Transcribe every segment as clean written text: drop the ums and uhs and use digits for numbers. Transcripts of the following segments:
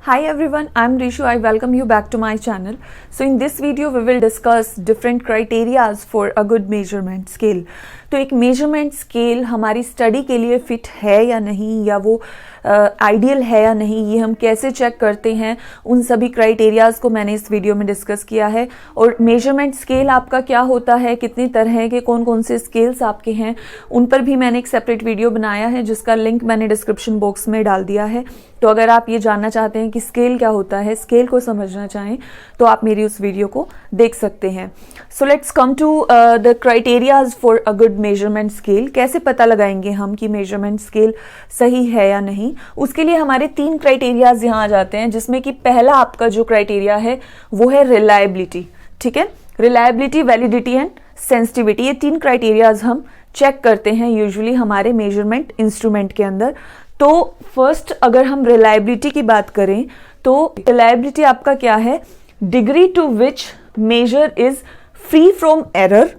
Hi everyone, I'm Rishu. I welcome you back to my channel. So in this video we will discuss different criterias for a good measurement scale. तो एक measurement scale हमारी study के लिए fit है या नहीं, या वो आइडियल है या नहीं, ये हम कैसे चेक करते हैं, उन सभी क्राइटेरियाज को मैंने इस वीडियो में डिस्कस किया है। और मेजरमेंट स्केल आपका क्या होता है, कितनी तरह के कौन कौन से स्केल्स आपके हैं, उन पर भी मैंने एक सेपरेट वीडियो बनाया है जिसका लिंक मैंने डिस्क्रिप्शन बॉक्स में डाल दिया है। तो अगर आप ये जानना चाहते हैं कि स्केल क्या होता है, स्केल को समझना चाहें, तो आप मेरी उस वीडियो को देख सकते हैं। So let's come to the criterias for a good measurement scale. कैसे पता लगाएंगे हम कि मेजरमेंट स्केल सही है या नहीं? उसके लिए हमारे 3 क्राइटेरियाज यहाँ आ जाते हैं, जिसमें कि पहला आपका जो क्राइटेरिया है वो है रिलायबिलिटी। ठीक है, रिलायबिलिटी, वैलिडिटी एंड सेंसिटिविटी, ये 3 क्राइटेरियाज हम चेक करते हैं यूजुअली हमारे मेजरमेंट इंस्ट्रूमेंट के अंदर। तो फर्स्ट अगर हम रिलायबिलिटी की बात करें तो रिलायबिलिटी आपका क्या है? Degree to which measure is free from error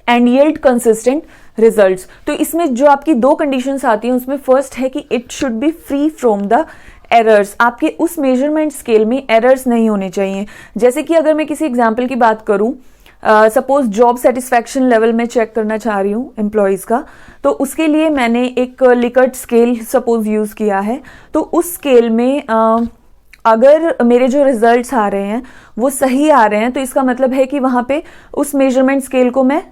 and yield consistent results. तो इसमें जो आपकी 2 कंडीशंस आती हैं उसमें फर्स्ट है कि it should be free from the errors. आपके उस मेजरमेंट स्केल में एरर्स नहीं होने चाहिए। जैसे कि अगर मैं किसी एग्जाम्पल की बात करूं, सपोज जॉब सेटिस्फैक्शन लेवल में चेक करना चाह रही हूँ एम्प्लॉयज़ का, तो उसके लिए मैंने एक लिकर्ट स्केल सपोज यूज़ किया है। तो उस स्केल में अगर मेरे जो रिजल्ट्स आ रहे हैं वो सही आ रहे हैं, तो इसका मतलब है कि वहाँ पे उस मेजरमेंट स्केल को मैं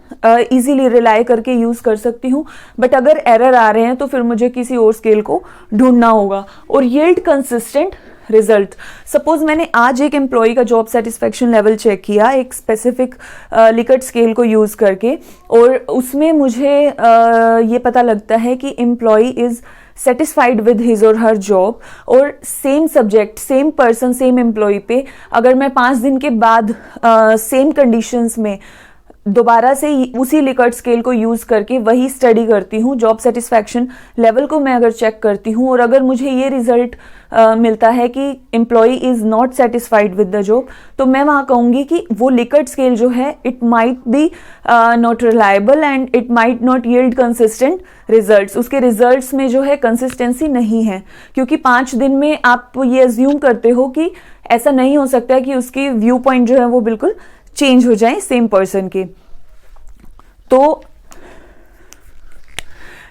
इजीली रिलाई करके यूज़ कर सकती हूँ। बट अगर एरर आ रहे हैं तो फिर मुझे किसी और स्केल को ढूंढना होगा। और यील्ड कंसिस्टेंट रिजल्ट, सपोज मैंने आज एक एम्प्लॉय का जॉब सेटिस्फैक्शन लेवल चेक किया एक स्पेसिफिक लिकर्ट स्केल को यूज़ करके, और उसमें मुझे ये पता लगता है कि employee is satisfied with his or her job. और same subject, same person, same employee पे अगर मैं 5 दिन के बाद सेम कंडीशंस में दोबारा से उसी लिकर्ट स्केल को यूज़ करके वही स्टडी करती हूँ, जॉब सेटिस्फैक्शन लेवल को मैं अगर चेक करती हूँ, और अगर मुझे ये रिजल्ट मिलता है कि employee is not satisfied with the job, तो मैं वहाँ कहूँगी कि वो लिकर्ट स्केल जो है it might B not reliable and it might not yield consistent results. उसके रिजल्ट्स में जो है कंसिस्टेंसी नहीं है, क्योंकि 5 दिन में आप ये अज्यूम करते हो कि ऐसा नहीं हो सकता है कि उसकी व्यू पॉइंट जो है वो बिल्कुल चेंज हो जाए सेम पर्सन के। तो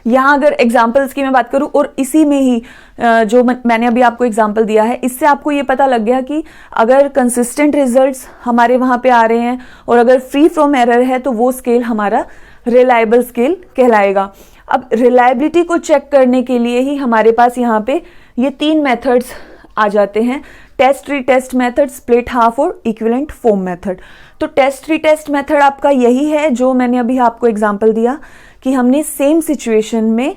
यहां अगर एग्जाम्पल्स की मैं बात करूं, और इसी में ही जो मैंने अभी आपको एग्जाम्पल दिया है, इससे आपको ये पता लग गया कि अगर कंसिस्टेंट रिजल्ट्स हमारे वहां पे आ रहे हैं और अगर फ्री फ्रॉम एरर है तो वो स्केल हमारा रिलायबल स्केल कहलाएगा। अब रिलायबिलिटी को चेक करने के लिए ही हमारे पास यहाँ पे ये 3 मेथड्स आ जाते हैं, test retest method, split half और इक्विवेलेंट फॉर्म मेथड। तो टेस्ट रीटेस्ट मेथड आपका यही है जो मैंने अभी आपको एग्जांपल दिया कि हमने सेम सिचुएशन में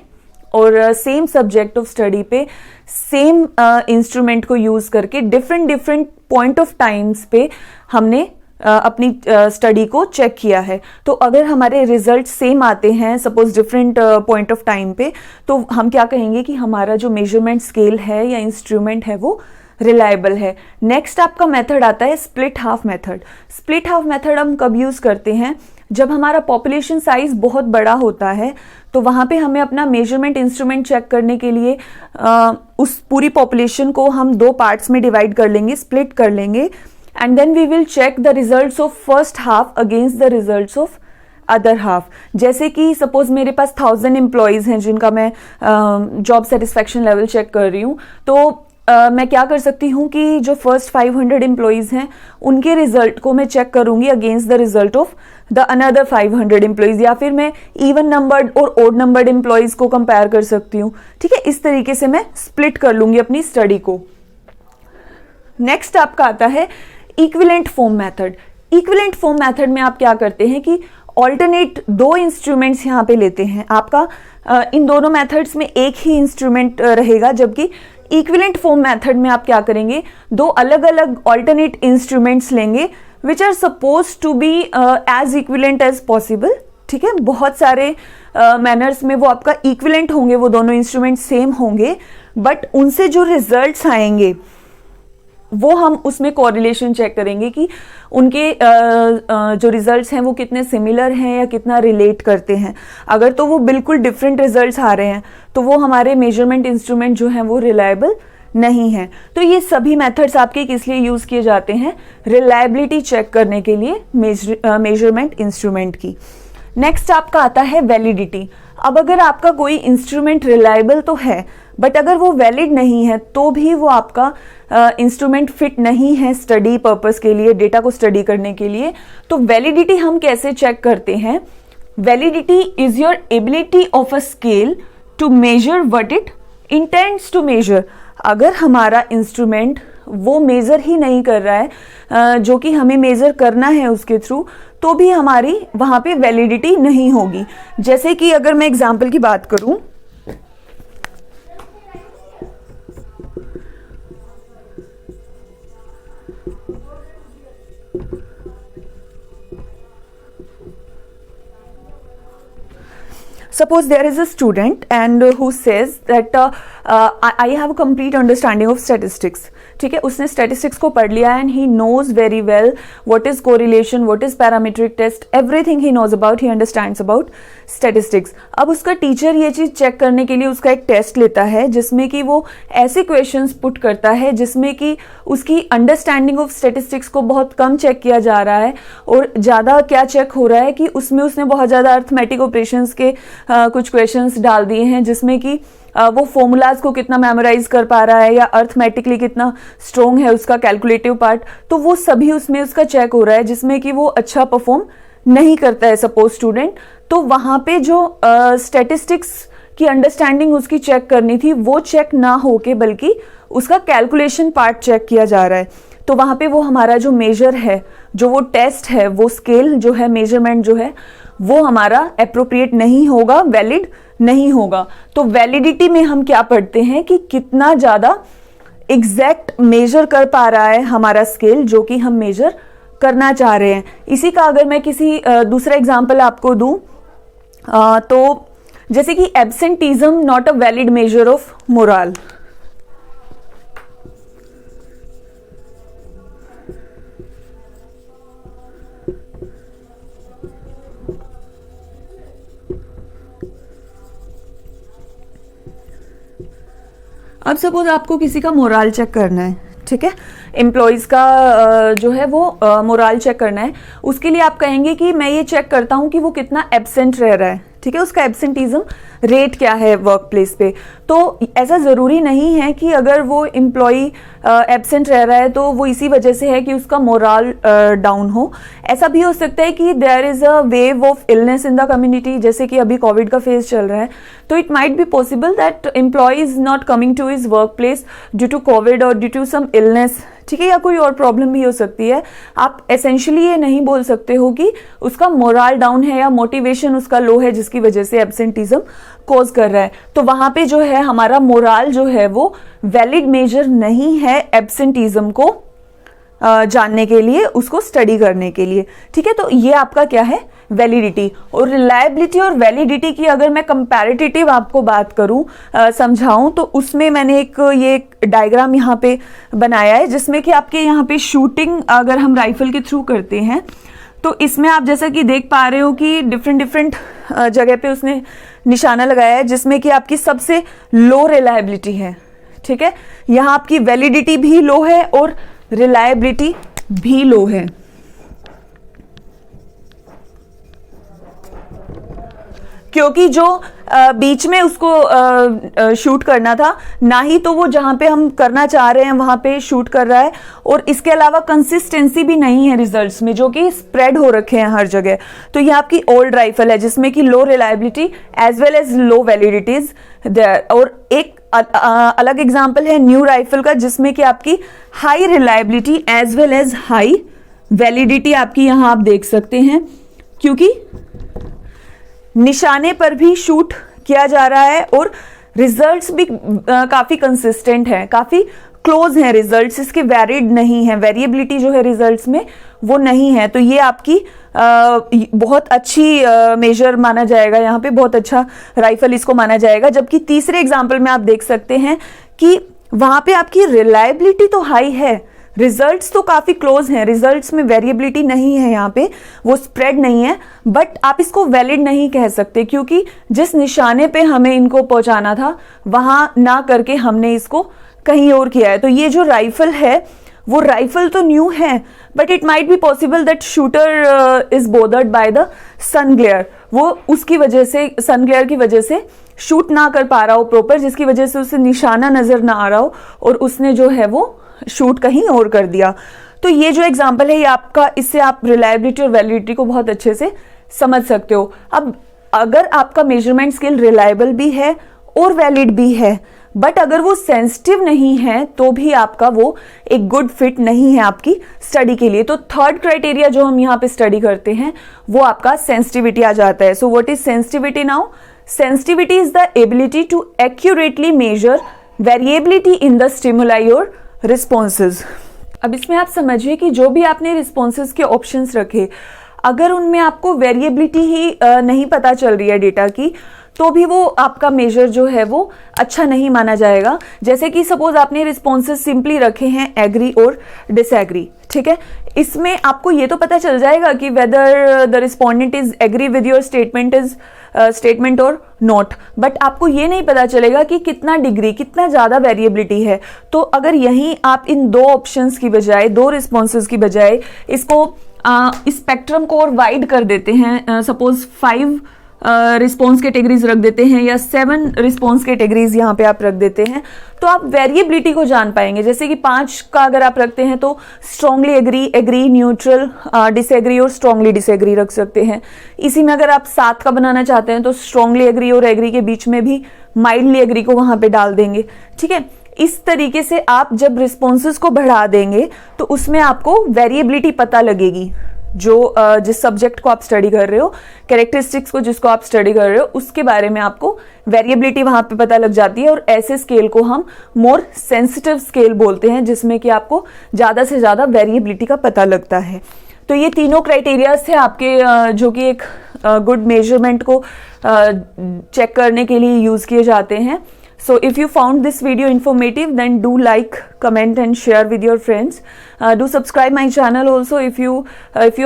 और सेम सब्जेक्ट ऑफ स्टडी पे सेम इंस्ट्रूमेंट को यूज करके डिफरेंट पॉइंट ऑफ टाइम्स पे हमने अपनी स्टडी को चेक किया है। तो अगर हमारे रिजल्ट सेम आते हैं suppose different point of time पे, तो हम क्या कहेंगे कि हमारा जो मेजरमेंट स्केल है या इंस्ट्रूमेंट है वो रिलायबल है। नेक्स्ट आपका मेथड आता है split half method. Split half method हम कब यूज करते हैं? जब हमारा पॉपुलेशन साइज बहुत बड़ा होता है, तो वहां पे हमें अपना मेजरमेंट इंस्ट्रूमेंट चेक करने के लिए उस पूरी पॉपुलेशन को हम 2 पार्ट्स में डिवाइड कर लेंगे, स्प्लिट कर लेंगे, and then we will check the results of first half against the results of other half. जैसे कि सपोज मेरे पास 1000 एम्प्लॉयज हैं जिनका मैं जॉब सेटिस्फैक्शन लेवल चेक कर रही हूँ, तो मैं क्या कर सकती हूँ कि जो फर्स्ट 500 एम्प्लॉयज हैं उनके रिजल्ट को मैं चेक करूंगी against the result of the another 500 employees, या फिर मैं इवन नंबर्ड और ओड नंबर्ड एम्प्लॉयज को कंपेयर कर सकती हूँ। ठीक है, इस तरीके से मैं स्प्लिट कर लूंगी अपनी स्टडी को। नेक्स्ट आपका आता है equivalent form method. Equivalent form method में आप क्या करते हैं कि ऑल्टरनेट 2 इंस्ट्रूमेंट्स यहाँ पे लेते हैं। आपका इन दोनों मेथड्स में एक ही इंस्ट्रूमेंट रहेगा, जबकि इक्विवेलेंट फॉर्म मेथड में आप क्या करेंगे, 2 अलग अलग ऑल्टरनेट इंस्ट्रूमेंट्स लेंगे which are suppose to be as equivalent as possible. ठीक है, बहुत सारे मैनर्स में वो आपका इक्विवेलेंट होंगे, वो दोनों इंस्ट्रूमेंट सेम होंगे, बट उनसे जो रिजल्ट्स आएंगे वो हम उसमें कोरिलेशन चेक करेंगे कि उनके जो रिजल्ट्स हैं वो कितने सिमिलर हैं या कितना रिलेट करते हैं। अगर तो वो बिल्कुल डिफरेंट रिजल्ट्स आ रहे हैं तो वो हमारे मेजरमेंट इंस्ट्रूमेंट जो हैं वो रिलायबल नहीं है। तो ये सभी मेथड्स आपके किस लिए यूज किए जाते हैं? रिलायबिलिटी चेक करने के लिए मेजरमेंट इंस्ट्रूमेंट की। नेक्स्ट आपका आता है वैलिडिटी। अब अगर आपका कोई इंस्ट्रूमेंट रिलायबल तो है, बट अगर वो वैलिड नहीं है तो भी वो आपका इंस्ट्रूमेंट फिट नहीं है स्टडी पर्पस के लिए, डेटा को स्टडी करने के लिए। तो वैलिडिटी हम कैसे चेक करते हैं? Validity is your ability of a scale to measure what it intends to measure. अगर हमारा इंस्ट्रूमेंट वो मेजर ही नहीं कर रहा है जो कि हमें मेजर करना है उसके थ्रू, तो भी हमारी वहां पे वैलिडिटी नहीं होगी। जैसे कि अगर मैं एग्जांपल की बात करूं, suppose there is a student and who says that I have a complete understanding of statistics. ठीक है, उसने स्टैटिस्टिक्स को पढ़ लिया and he knows very well what is correlation, what is parametric test, everything he knows about, he understands about statistics. अब उसका teacher ये चीज चेक करने के लिए उसका एक टेस्ट लेता है जिसमें कि वो ऐसे क्वेश्चंस पुट करता है जिसमें कि उसकी अंडरस्टैंडिंग ऑफ स्टैटिस्टिक्स को बहुत कम चेक किया जा रहा है, और ज़्यादा क्या चेक हो रहा है कि उसमें उसने बहुत ज़्यादा अर्थमेटिक ऑपरेशंस के कुछ क्वेश्चंस डाल दिए हैं जिसमें कि वो फॉर्मूलाज को कितना मेमोराइज कर पा रहा है या अर्थमेटिकली कितना स्ट्रोंग है उसका कैलकुलेटिव पार्ट, तो वो सभी उसमें उसका चेक हो रहा है जिसमें कि वो अच्छा परफॉर्म नहीं करता है सपोज स्टूडेंट। तो वहाँ पे जो स्टैटिस्टिक्स की अंडरस्टैंडिंग उसकी चेक करनी थी वो चेक ना होके बल्कि उसका कैलकुलेशन पार्ट चेक किया जा रहा है। तो वहाँ पे वो हमारा जो मेजर है, जो वो टेस्ट है, वो स्केल जो है, मेजरमेंट जो है, वो हमारा एप्रोप्रिएट नहीं होगा, वैलिड नहीं होगा। तो वैलिडिटी में हम क्या पढ़ते हैं कि कितना ज़्यादा एग्जैक्ट मेजर कर पा रहा है हमारा स्केल जो कि हम मेजर करना चाह रहे हैं। इसी का अगर मैं किसी दूसरा एग्जांपल आपको दूं तो जैसे कि absenteeism not a valid measure of moral. अब सपोज आपको किसी का मोरल चेक करना है, ठीक है, एम्प्लॉयज़ का जो है वो मोरल चेक करना है। उसके लिए आप कहेंगे कि मैं ये चेक करता हूँ कि वो कितना एब्सेंट रह रहा है, ठीक है, उसका एब्सेंटिज्म रेट क्या है वर्क प्लेस पे। तो ऐसा ज़रूरी नहीं है कि अगर वो एम्प्लॉई एब्सेंट रह रहा है तो वो इसी वजह से है कि उसका मोरल डाउन हो। ऐसा भी हो सकता है कि there is a wave of illness in the community, जैसे कि अभी कोविड का फेज चल रहा है, तो it might be possible that employee is not coming to his work place due to Covid or due to some illness, ठीक है, या कोई और प्रॉब्लम भी हो सकती है। आप एसेंशियली ये नहीं बोल सकते हो कि उसका मोरल डाउन है या मोटिवेशन उसका लो है जिसकी वजह से एब्सेंटिज्म कॉज कर रहा है। तो वहां पे जो है हमारा मोरल जो है वो वैलिड मेजर नहीं है एब्सेंटिज्म को जानने के लिए, उसको स्टडी करने के लिए, ठीक है। तो ये आपका क्या है, वैलिडिटी। और रिलायबिलिटी और वैलिडिटी की अगर मैं कंपैरेटिव आपको बात करूं, समझाऊं, तो उसमें मैंने ये डायग्राम यहाँ पे बनाया है जिसमें कि आपके यहाँ पे शूटिंग अगर हम राइफल के थ्रू करते हैं तो इसमें आप जैसा कि देख पा रहे हो कि डिफरेंट जगह पे उसने निशाना लगाया है जिसमें कि आपकी सबसे लो रिलायबिलिटी है, ठीक है। यहाँ आपकी वैलिडिटी भी लो है और रिलायबिलिटी भी लो है। क्योंकि जो बीच में उसको शूट करना था, ना ही तो वो जहां पे हम करना चाह रहे हैं वहां पे शूट कर रहा है, और इसके अलावा कंसिस्टेंसी भी नहीं है रिजल्ट्स में, जो कि स्प्रेड हो रखे हैं हर जगह। तो ये आपकी ओल्ड राइफल है जिसमें कि low reliability as well as low validities there. और एक अलग एग्जांपल है न्यू राइफल का जिसमें कि आपकी high reliability as well as high validity आपकी यहां आप देख सकते हैं, क्योंकि निशाने पर भी शूट किया जा रहा है और रिजल्ट्स भी काफी कंसिस्टेंट है, काफी क्लोज हैं रिजल्ट्स, इसके वैरिड नहीं है, वेरिएबिलिटी जो है रिजल्ट्स में वो नहीं है। तो ये आपकी बहुत अच्छी मेजर माना जाएगा, यहाँ पे बहुत अच्छा राइफल इसको माना जाएगा। जबकि तीसरे एग्जाम्पल में आप देख सकते हैं कि वहां पे आपकी रिलायबिलिटी तो हाई है, रिजल्ट्स तो काफी क्लोज हैं, रिजल्ट्स में वेरिएबिलिटी नहीं है, यहाँ पे वो स्प्रेड नहीं है, बट आप इसको वैलिड नहीं कह सकते क्योंकि जिस निशाने पे हमें इनको पहुंचाना था वहां ना करके हमने इसको कहीं और किया है। तो ये जो राइफल है वो राइफल तो न्यू है, but it might be possible that shooter is bothered by the sun glare, वो उसकी वजह से, सन ग्लेयर की वजह से शूट ना कर पा रहा हो प्रॉपर, जिसकी वजह से उसे निशाना नजर ना आ रहा हो और उसने जो है वो शूट कहीं और कर दिया। तो ये जो एग्जांपल है ये आपका, इससे आप रिलायबिलिटी और वैलिडिटी को बहुत अच्छे से समझ सकते हो। अब अगर आपका मेजरमेंट स्केल रिलायबल भी है और वैलिड भी है, बट अगर वो सेंसिटिव नहीं है तो भी आपका वो एक गुड फिट नहीं है आपकी स्टडी के लिए। तो थर्ड क्राइटेरिया जो हम यहाँ पे स्टडी करते हैं वो आपका सेंसिटिविटी आ जाता है। So what is sensitivity now? Sensitivity is the ability to accurately measure variability in the stimuli or responses. अब इसमें आप समझिए कि जो भी आपने रिस्पॉन्सेज के ऑप्शंस रखे, अगर उनमें आपको वेरिएबिलिटी ही नहीं पता चल रही है डेटा की, तो भी वो आपका मेजर जो है वो अच्छा नहीं माना जाएगा। जैसे कि सपोज आपने रिस्पॉन्सेज सिंपली रखे हैं एग्री और डिसएग्री, ठीक है, इसमें आपको ये तो पता चल जाएगा कि whether the respondent is agree with your statement or not, but आपको ये नहीं पता चलेगा कि कितना डिग्री, कितना ज्यादा वेरिएबिलिटी है। तो अगर यहीं आप इन दो ऑप्शंस की बजाय, दो रिस्पॉन्सेज की बजाय इसको स्पेक्ट्रम को और वाइड कर देते हैं, सपोज 5 रिस्पॉन्स कैटेगरीज रख देते हैं या 7 रिस्पॉन्स कैटेगरीज यहाँ पे आप रख देते हैं, तो आप वेरिएबिलिटी को जान पाएंगे। जैसे कि 5 का अगर आप रखते हैं तो strongly agree, agree, neutral, disagree और स्ट्रांगली डिसएग्री रख सकते हैं। इसी में अगर आप 7 का बनाना चाहते हैं तो स्ट्रांगली एग्री और एग्री के बीच में भी माइल्डली एग्री को वहां पे डाल देंगे, ठीक है। इस तरीके से आप जब रिस्पॉन्सेज को बढ़ा देंगे तो उसमें आपको वेरिएबिलिटी पता लगेगी। जो जिस सब्जेक्ट को आप स्टडी कर रहे हो, कैरेक्टरिस्टिक्स को जिसको आप स्टडी कर रहे हो, उसके बारे में आपको वेरिएबिलिटी वहां पे पता लग जाती है। और ऐसे स्केल को हम मोर सेंसिटिव स्केल बोलते हैं, जिसमें कि आपको ज्यादा से ज्यादा वेरिएबिलिटी का पता लगता है। तो ये तीनों क्राइटेरियाज थे आपके, जो कि एक गुड मेजरमेंट को चेक करने के लिए यूज किए जाते हैं। So if you found this video informative, then do like, comment and share with your friends. Do subscribe my channel also if you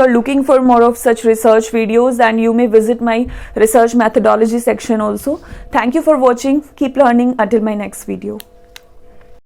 are looking for more of such research videos, and you may visit my research methodology section also. Thank you for watching. Keep learning until my next video.